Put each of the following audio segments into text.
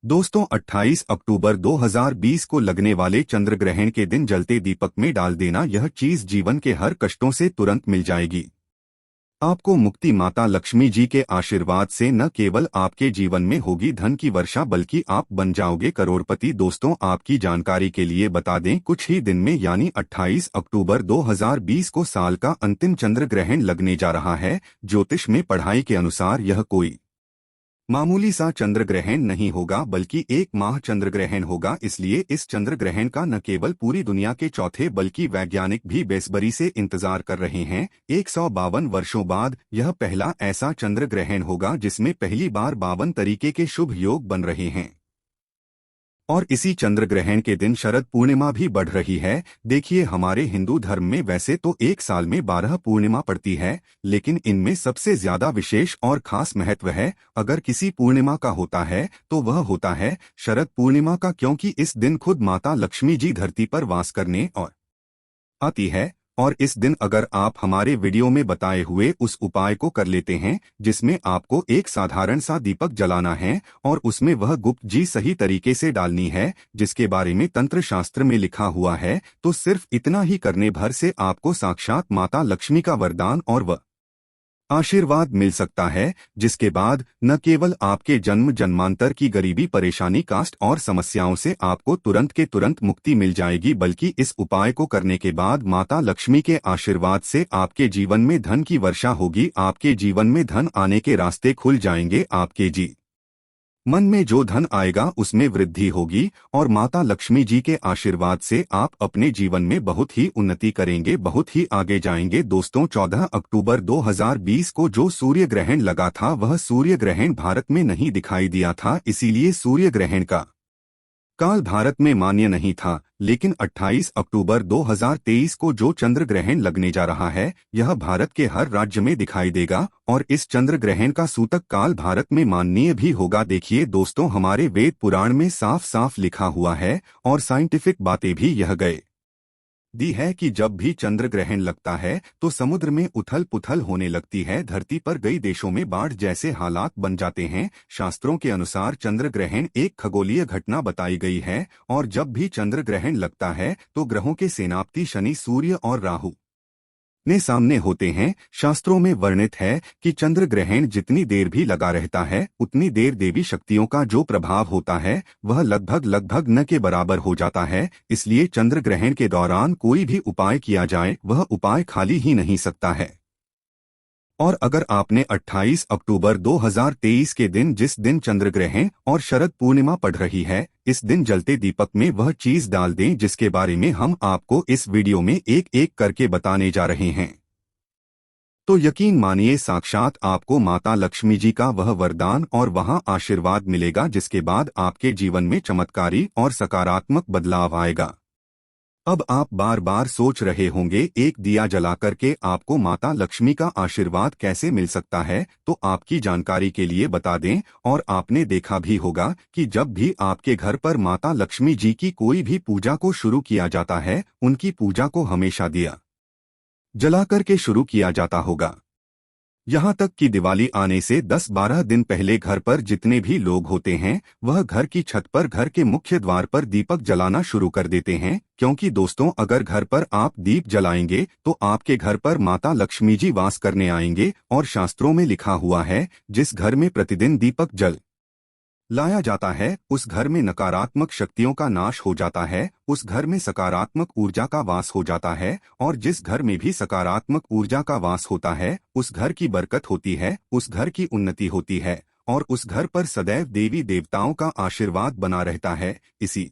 दोस्तों 28 अक्टूबर 2020 को लगने वाले चंद्र ग्रहण के दिन जलते दीपक में डाल देना यह चीज जीवन के हर कष्टों से तुरंत मिल जाएगी। आपको मुक्ति माता लक्ष्मी जी के आशीर्वाद से न केवल आपके जीवन में होगी धन की वर्षा बल्कि आप बन जाओगे करोड़पति। दोस्तों आपकी जानकारी के लिए बता दें कुछ ही दिन में यानी 28 अक्टूबर 2020 को साल का अंतिम चंद्र ग्रहण लगने जा रहा है। ज्योतिष में पढ़ाई के अनुसार यह कोई मामूली सा चंद्र ग्रहण नहीं होगा बल्कि एक माह चंद्र ग्रहण होगा। इसलिए इस चंद्र ग्रहण का न केवल पूरी दुनिया के चौथे बल्कि वैज्ञानिक भी बेसब्री से इंतजार कर रहे हैं। 152 वर्षों बाद यह पहला ऐसा चंद्र ग्रहण होगा जिसमें पहली बार 52 तरीके के शुभ योग बन रहे हैं और इसी चंद्र ग्रहण के दिन शरद पूर्णिमा भी बढ़ रही है। देखिए हमारे हिंदू धर्म में वैसे तो एक साल में 12 पूर्णिमा पड़ती है, लेकिन इनमें सबसे ज्यादा विशेष और खास महत्व है अगर किसी पूर्णिमा का होता है तो वह होता है शरद पूर्णिमा का, क्योंकि इस दिन खुद माता लक्ष्मी जी धरती पर वास करने और आती है। और इस दिन अगर आप हमारे वीडियो में बताए हुए उस उपाय को कर लेते हैं जिसमें आपको एक साधारण सा दीपक जलाना है और उसमें वह गुप्त जी सही तरीके से डालनी है जिसके बारे में तंत्र शास्त्र में लिखा हुआ है, तो सिर्फ इतना ही करने भर से आपको साक्षात माता लक्ष्मी का वरदान और वह आशीर्वाद मिल सकता है, जिसके बाद न केवल आपके जन्म जन्मांतर की गरीबी परेशानी कास्ट और समस्याओं से आपको तुरंत के तुरंत मुक्ति मिल जाएगी बल्कि इस उपाय को करने के बाद माता लक्ष्मी के आशीर्वाद से आपके जीवन में धन की वर्षा होगी। आपके जीवन में धन आने के रास्ते खुल जाएंगे। आपके मन में जो धन आएगा उसमें वृद्धि होगी और माता लक्ष्मी जी के आशीर्वाद से आप अपने जीवन में बहुत ही उन्नति करेंगे, बहुत ही आगे जाएंगे। दोस्तों 14 अक्टूबर 2020 को जो सूर्य ग्रहण लगा था वह सूर्य ग्रहण भारत में नहीं दिखाई दिया था, इसीलिए सूर्य ग्रहण का काल भारत में मान्य नहीं था। लेकिन 28 अक्टूबर 2023 को जो चंद्र ग्रहण लगने जा रहा है यह भारत के हर राज्य में दिखाई देगा और इस चंद्र ग्रहण का सूतक काल भारत में माननीय भी होगा। देखिए दोस्तों हमारे वेद पुराण में साफ साफ लिखा हुआ है और साइंटिफिक बातें भी यह गए दी है कि जब भी चंद्र ग्रहण लगता है तो समुद्र में उथल पुथल होने लगती है, धरती पर कई देशों में बाढ़ जैसे हालात बन जाते हैं। शास्त्रों के अनुसार चंद्र ग्रहण एक खगोलीय घटना बताई गई है और जब भी चंद्र ग्रहण लगता है तो ग्रहों के सेनापति शनि, सूर्य और राहु ने सामने होते हैं। शास्त्रों में वर्णित है कि चंद्र ग्रहण जितनी देर भी लगा रहता है उतनी देर देवी शक्तियों का जो प्रभाव होता है वह लगभग न के बराबर हो जाता है। इसलिए चंद्र ग्रहण के दौरान कोई भी उपाय किया जाए वह उपाय खाली ही नहीं सकता है। और अगर आपने 28 अक्टूबर 2023 के दिन जिस दिन चंद्र ग्रहण और शरद पूर्णिमा पड़ रही है इस दिन जलते दीपक में वह चीज डाल दें जिसके बारे में हम आपको इस वीडियो में एक एक करके बताने जा रहे हैं, तो यकीन मानिए साक्षात आपको माता लक्ष्मी जी का वह वरदान और वहां आशीर्वाद मिलेगा जिसके बाद आपके जीवन में चमत्कारी और सकारात्मक बदलाव आएगा। अब आप बार बार सोच रहे होंगे एक दिया जला करके आपको माता लक्ष्मी का आशीर्वाद कैसे मिल सकता है, तो आपकी जानकारी के लिए बता दें और आपने देखा भी होगा कि जब भी आपके घर पर माता लक्ष्मी जी की कोई भी पूजा को शुरू किया जाता है उनकी पूजा को हमेशा दिया जला करके शुरू किया जाता होगा। यहाँ तक कि दिवाली आने से 10-12 दिन पहले घर पर जितने भी लोग होते हैं वह घर की छत पर घर के मुख्य द्वार पर दीपक जलाना शुरू कर देते हैं, क्योंकि दोस्तों अगर घर पर आप दीप जलाएंगे तो आपके घर पर माता लक्ष्मी जी वास करने आएंगे और शास्त्रों में लिखा हुआ है जिस घर में प्रतिदिन दीपक जल लाया जाता है उस घर में नकारात्मक शक्तियों का नाश हो जाता है, उस घर में सकारात्मक ऊर्जा का वास हो जाता है और जिस घर में भी सकारात्मक ऊर्जा का वास होता है उस घर की बरकत होती है, उस घर की उन्नति होती है और उस घर पर सदैव देवी देवताओं का आशीर्वाद बना रहता है। इसी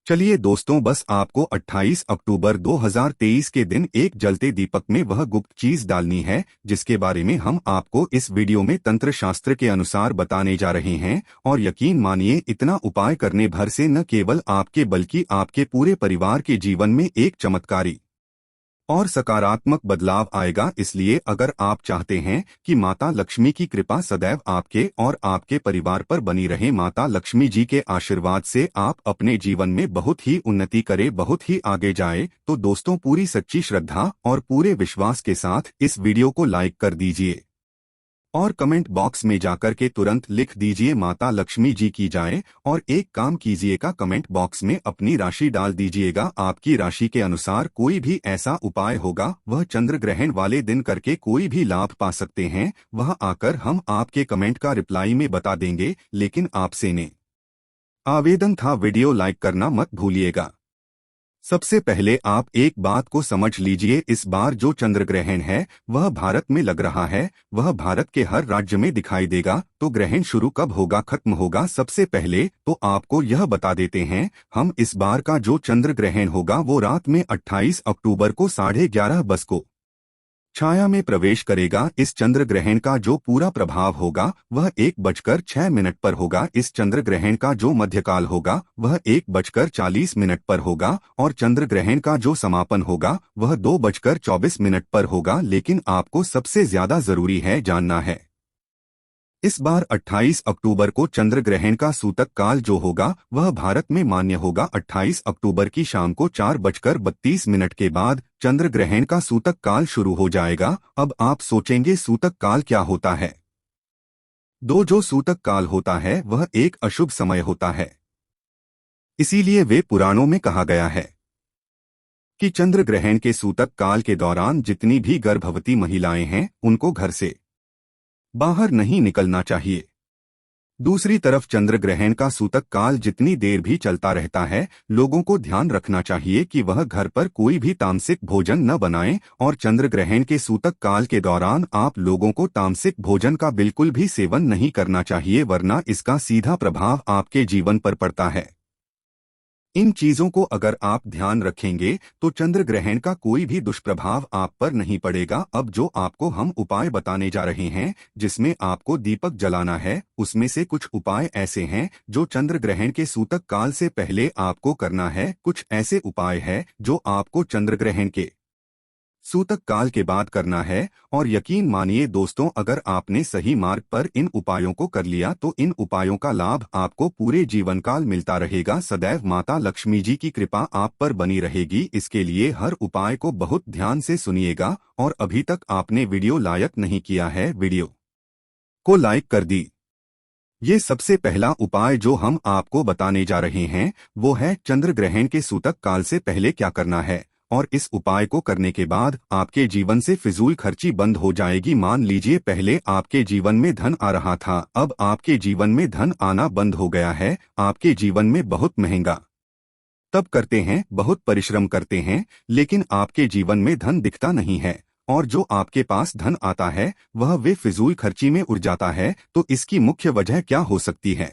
चलिए दोस्तों बस आपको 28 अक्टूबर 2023 के दिन एक जलते दीपक में वह गुप्त चीज डालनी है जिसके बारे में हम आपको इस वीडियो में तंत्र शास्त्र के अनुसार बताने जा रहे हैं। और यकीन मानिए इतना उपाय करने भर से न केवल आपके बल्कि आपके पूरे परिवार के जीवन में एक चमत्कारी और सकारात्मक बदलाव आएगा। इसलिए अगर आप चाहते हैं कि माता लक्ष्मी की कृपा सदैव आपके और आपके परिवार पर बनी रहे, माता लक्ष्मी जी के आशीर्वाद से आप अपने जीवन में बहुत ही उन्नति करें, बहुत ही आगे जाए, तो दोस्तों पूरी सच्ची श्रद्धा और पूरे विश्वास के साथ इस वीडियो को लाइक कर दीजिए। और कमेंट बॉक्स में जाकर के तुरंत लिख दीजिए माता लक्ष्मी जी की जाए। और एक काम कीजिएगा, कमेंट बॉक्स में अपनी राशि डाल दीजिएगा। आपकी राशि के अनुसार कोई भी ऐसा उपाय होगा, वह चंद्र ग्रहण वाले दिन करके कोई भी लाभ पा सकते हैं। वह आकर हम आपके कमेंट का रिप्लाई में बता देंगे। लेकिन आपसे ने आवेदन था, वीडियो लाइक करना मत भूलिएगा। सबसे पहले आप एक बात को समझ लीजिए, इस बार जो चंद्र ग्रहण है वह भारत में लग रहा है, वह भारत के हर राज्य में दिखाई देगा। तो ग्रहण शुरू कब होगा, खत्म होगा, सबसे पहले तो आपको यह बता देते हैं। हम इस बार का जो चंद्र ग्रहण होगा वो रात में 28 अक्टूबर को 11:30 को छाया में प्रवेश करेगा। इस चंद्र ग्रहण का जो पूरा प्रभाव होगा वह 1:06 पर होगा। इस चंद्र ग्रहण का जो मध्यकाल होगा वह 1:40 पर होगा। और चंद्र ग्रहण का जो समापन होगा वह 2:24 पर होगा। लेकिन आपको सबसे ज्यादा जरूरी है जानना है, इस बार 28 अक्टूबर को चंद्र ग्रहण का सूतक काल जो होगा वह भारत में मान्य होगा। 28 अक्टूबर की शाम को 4:32 के बाद चंद्र ग्रहण का सूतक काल शुरू हो जाएगा। अब आप सोचेंगे सूतक काल क्या होता है। जो सूतक काल होता है वह एक अशुभ समय होता है। इसीलिए वे पुराणों में कहा गया है कि चंद्र ग्रहण के सूतक काल के दौरान जितनी भी गर्भवती महिलाएं हैं उनको घर से बाहर नहीं निकलना चाहिए। दूसरी तरफ चंद्र ग्रहण का सूतक काल जितनी देर भी चलता रहता है, लोगों को ध्यान रखना चाहिए कि वह घर पर कोई भी तामसिक भोजन न बनाएं। और चंद्र ग्रहण के सूतक काल के दौरान आप लोगों को तामसिक भोजन का बिल्कुल भी सेवन नहीं करना चाहिए, वरना इसका सीधा प्रभाव आपके जीवन पर पड़ता है। इन चीजों को अगर आप ध्यान रखेंगे तो चंद्र ग्रहण का कोई भी दुष्प्रभाव आप पर नहीं पड़ेगा। अब जो आपको हम उपाय बताने जा रहे हैं, जिसमें आपको दीपक जलाना है, उसमें से कुछ उपाय ऐसे हैं जो चंद्र ग्रहण के सूतक काल से पहले आपको करना है। कुछ ऐसे उपाय हैं जो आपको चंद्र ग्रहण के सूतक काल के बाद करना है। और यकीन मानिए दोस्तों, अगर आपने सही मार्ग पर इन उपायों को कर लिया तो इन उपायों का लाभ आपको पूरे जीवन काल मिलता रहेगा। सदैव माता लक्ष्मी जी की कृपा आप पर बनी रहेगी। इसके लिए हर उपाय को बहुत ध्यान से सुनिएगा। और अभी तक आपने वीडियो लाइक नहीं किया है, वीडियो को लाइक कर दी। ये सबसे पहला उपाय जो हम आपको बताने जा रहे हैं वो है चंद्र ग्रहण के सूतक काल से पहले क्या करना है। और इस उपाय को करने के बाद आपके जीवन से फिजूल खर्ची बंद हो जाएगी। मान लीजिए पहले आपके जीवन में धन आ रहा था, अब आपके जीवन में धन आना बंद हो गया है। आपके जीवन में बहुत महंगा तब करते हैं, बहुत परिश्रम करते हैं, लेकिन आपके जीवन में धन दिखता नहीं है। और जो आपके पास धन आता है वह वे फिजूल खर्ची में उड़ जाता है। तो इसकी मुख्य वजह क्या हो सकती है?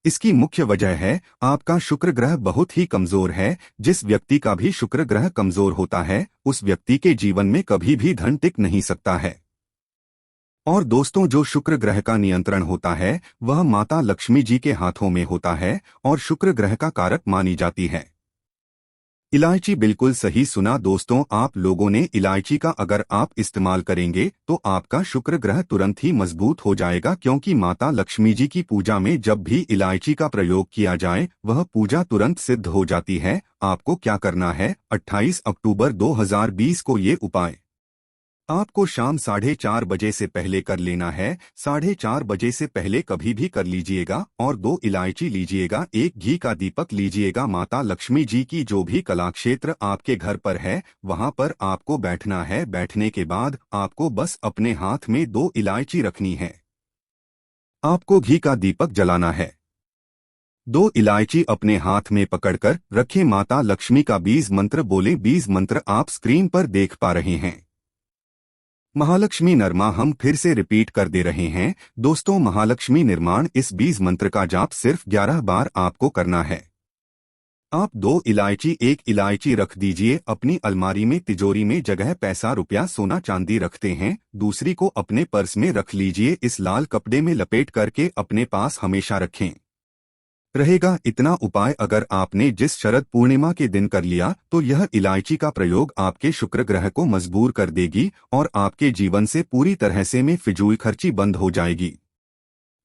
इसकी मुख्य वजह है आपका शुक्र ग्रह बहुत ही कमजोर है। जिस व्यक्ति का भी शुक्र ग्रह कमजोर होता है उस व्यक्ति के जीवन में कभी भी धन टिक नहीं सकता है। और दोस्तों, जो शुक्र ग्रह का नियंत्रण होता है वह माता लक्ष्मी जी के हाथों में होता है और शुक्र ग्रह का कारक मानी जाती है इलायची। बिल्कुल सही सुना दोस्तों, आप लोगों ने इलायची का अगर आप इस्तेमाल करेंगे तो आपका शुक्र ग्रह तुरंत ही मजबूत हो जाएगा। क्योंकि माता लक्ष्मी जी की पूजा में जब भी इलायची का प्रयोग किया जाए वह पूजा तुरंत सिद्ध हो जाती है। आपको क्या करना है, 28 अक्टूबर 2020 को ये उपाय आपको शाम 4:30 बजे से पहले कर लेना है। 4:30 बजे से पहले कभी भी कर लीजिएगा। और 2 इलायची लीजिएगा, एक घी का दीपक लीजिएगा। माता लक्ष्मी जी की जो भी कला क्षेत्र आपके घर पर है वहां पर आपको बैठना है। बैठने के बाद आपको बस अपने हाथ में 2 इलायची रखनी है। आपको घी का दीपक जलाना है। 2 इलायची अपने हाथ में पकड़कर रखें। माता लक्ष्मी का बीज मंत्र बोले। बीज मंत्र आप स्क्रीन पर देख पा रहे हैं। महालक्ष्मी नरमा हम फिर से रिपीट कर दे रहे हैं दोस्तों, महालक्ष्मी निर्माण। इस बीज मंत्र का जाप सिर्फ 11 बार आपको करना है। आप 2 इलायची, 1 इलायची रख दीजिए अपनी अलमारी में, तिजोरी में, जगह पैसा रुपया सोना चांदी रखते हैं। दूसरी को अपने पर्स में रख लीजिए। इस लाल कपड़े में लपेट करके अपने पास हमेशा रखें रहेगा। इतना उपाय अगर आपने जिस शरद पूर्णिमा के दिन कर लिया तो यह इलायची का प्रयोग आपके शुक्र ग्रह को मजबूर कर देगी और आपके जीवन से पूरी तरह से में फिजूल खर्ची बंद हो जाएगी।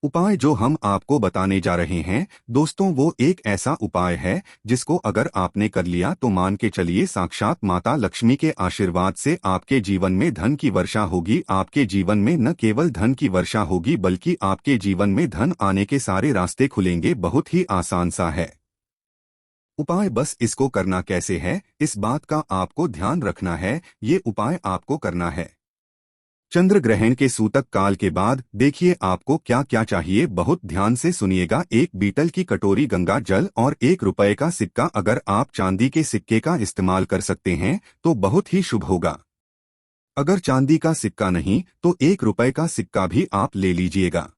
उपाय जो हम आपको बताने जा रहे हैं दोस्तों, वो एक ऐसा उपाय है जिसको अगर आपने कर लिया तो मान के चलिए साक्षात माता लक्ष्मी के आशीर्वाद से आपके जीवन में धन की वर्षा होगी। आपके जीवन में न केवल धन की वर्षा होगी बल्कि आपके जीवन में धन आने के सारे रास्ते खुलेंगे। बहुत ही आसान सा है उपाय, बस इसको करना कैसे है इस बात का आपको ध्यान रखना है। ये उपाय आपको करना है चंद्र ग्रहण के सूतक काल के बाद। देखिए आपको क्या क्या चाहिए, बहुत ध्यान से सुनिएगा। एक बीटल की कटोरी गंगा जल और 1 रुपए का सिक्का। अगर आप चांदी के सिक्के का इस्तेमाल कर सकते हैं तो बहुत ही शुभ होगा। अगर चांदी का सिक्का नहीं तो 1 रुपए का सिक्का भी आप ले लीजिएगा।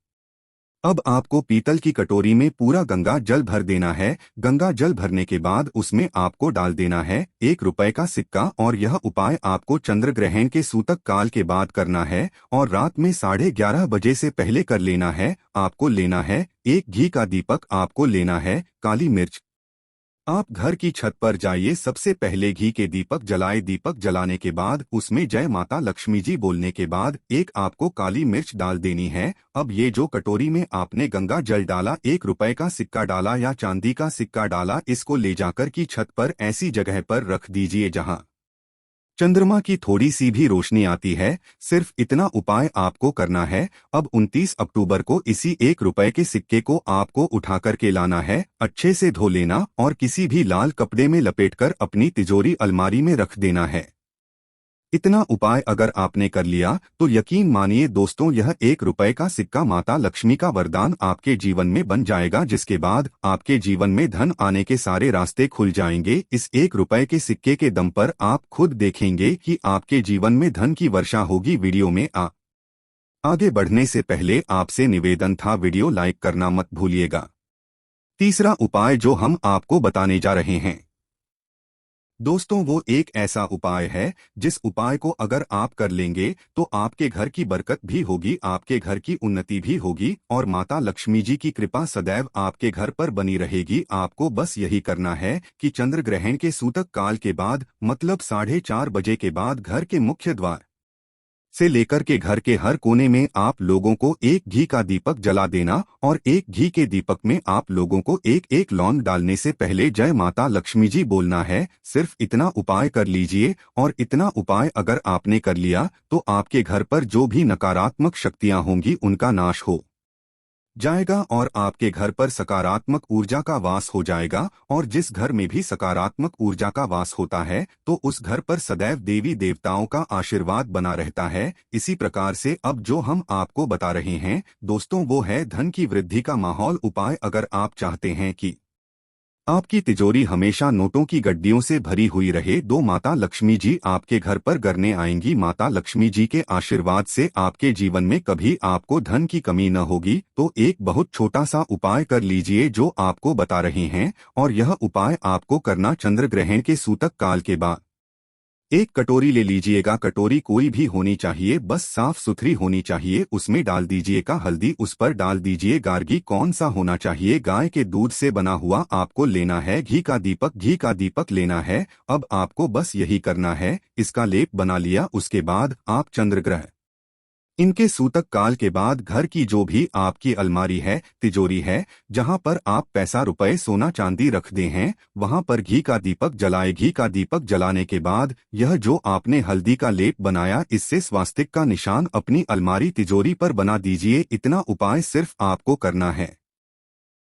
अब आपको पीतल की कटोरी में पूरा गंगा जल भर देना है। गंगा जल भरने के बाद उसमें आपको डाल देना है 1 रुपए का सिक्का। और यह उपाय आपको चंद्र ग्रहण के सूतक काल के बाद करना है और रात में 11:30 बजे से पहले कर लेना है। आपको लेना है एक घी का दीपक, आपको लेना है काली मिर्च। आप घर की छत पर जाइए, सबसे पहले घी के दीपक जलाए। दीपक जलाने के बाद उसमें जय माता लक्ष्मी जी बोलने के बाद एक आपको काली मिर्च डाल देनी है। अब ये जो कटोरी में आपने गंगा जल डाला, 1 रुपए का सिक्का डाला या चांदी का सिक्का डाला, इसको ले जाकर की छत पर ऐसी जगह पर रख दीजिए जहां चंद्रमा की थोड़ी सी भी रोशनी आती है। सिर्फ इतना उपाय आपको करना है। अब 29 अक्टूबर को इसी 1 रुपए के सिक्के को आपको उठा करके लाना है, अच्छे से धो लेना और किसी भी लाल कपड़े में लपेटकर अपनी तिजोरी अलमारी में रख देना है। इतना उपाय अगर आपने कर लिया तो यकीन मानिए दोस्तों, यह 1 रुपए का सिक्का माता लक्ष्मी का वरदान आपके जीवन में बन जाएगा, जिसके बाद आपके जीवन में धन आने के सारे रास्ते खुल जाएंगे। इस 1 रुपए के सिक्के के दम पर आप खुद देखेंगे कि आपके जीवन में धन की वर्षा होगी। वीडियो में आगे बढ़ने से पहले आपसे निवेदन था, वीडियो लाइक करना मत भूलिएगा। तीसरा उपाय जो हम आपको बताने जा रहे हैं दोस्तों, वो एक ऐसा उपाय है जिस उपाय को अगर आप कर लेंगे तो आपके घर की बरकत भी होगी, आपके घर की उन्नति भी होगी और माता लक्ष्मी जी की कृपा सदैव आपके घर पर बनी रहेगी। आपको बस यही करना है कि चंद्र ग्रहण के सूतक काल के बाद मतलब 4:30 बजे के बाद घर के मुख्य द्वार से लेकर के घर के हर कोने में आप लोगों को एक घी का दीपक जला देना और एक घी के दीपक में आप लोगों को एक एक लौंग डालने से पहले जय माता लक्ष्मी जी बोलना है। सिर्फ इतना उपाय कर लीजिए और इतना उपाय अगर आपने कर लिया तो आपके घर पर जो भी नकारात्मक शक्तियां होंगी उनका नाश हो जाएगा और आपके घर पर सकारात्मक ऊर्जा का वास हो जाएगा। और जिस घर में भी सकारात्मक ऊर्जा का वास होता है तो उस घर पर सदैव देवी देवताओं का आशीर्वाद बना रहता है। इसी प्रकार से अब जो हम आपको बता रहे हैं दोस्तों, वो है धन की वृद्धि का माहौल उपाय। अगर आप चाहते हैं कि आपकी तिजोरी हमेशा नोटों की गड्डियों से भरी हुई रहे, दो माता लक्ष्मी जी आपके घर पर गरने आएंगी। माता लक्ष्मी जी के आशीर्वाद से आपके जीवन में कभी आपको धन की कमी न होगी। तो एक बहुत छोटा सा उपाय कर लीजिए जो आपको बता रहे हैं और यह उपाय आपको करना चंद्र ग्रहण के सूतक काल के बाद। एक कटोरी ले लीजिएगा, कटोरी कोई भी होनी चाहिए, बस साफ सुथरी होनी चाहिए। उसमें डाल दीजिएगा हल्दी, उस पर डाल दीजिए गार्गी। कौन सा होना चाहिए? गाय के दूध से बना हुआ। आपको लेना है घी का दीपक, घी का दीपक लेना है। अब आपको बस यही करना है, इसका लेप बना लिया। उसके बाद आप चंद्र ग्रह इनके सूतक काल के बाद घर की जो भी आपकी अलमारी है, तिजोरी है, जहां पर आप पैसा रुपए सोना चांदी रखते हैं, वहां पर घी का दीपक जलाए। घी का दीपक जलाने के बाद यह जो आपने हल्दी का लेप बनाया, इससे स्वास्तिक का निशान अपनी अलमारी तिजोरी पर बना दीजिए। इतना उपाय सिर्फ आपको करना है।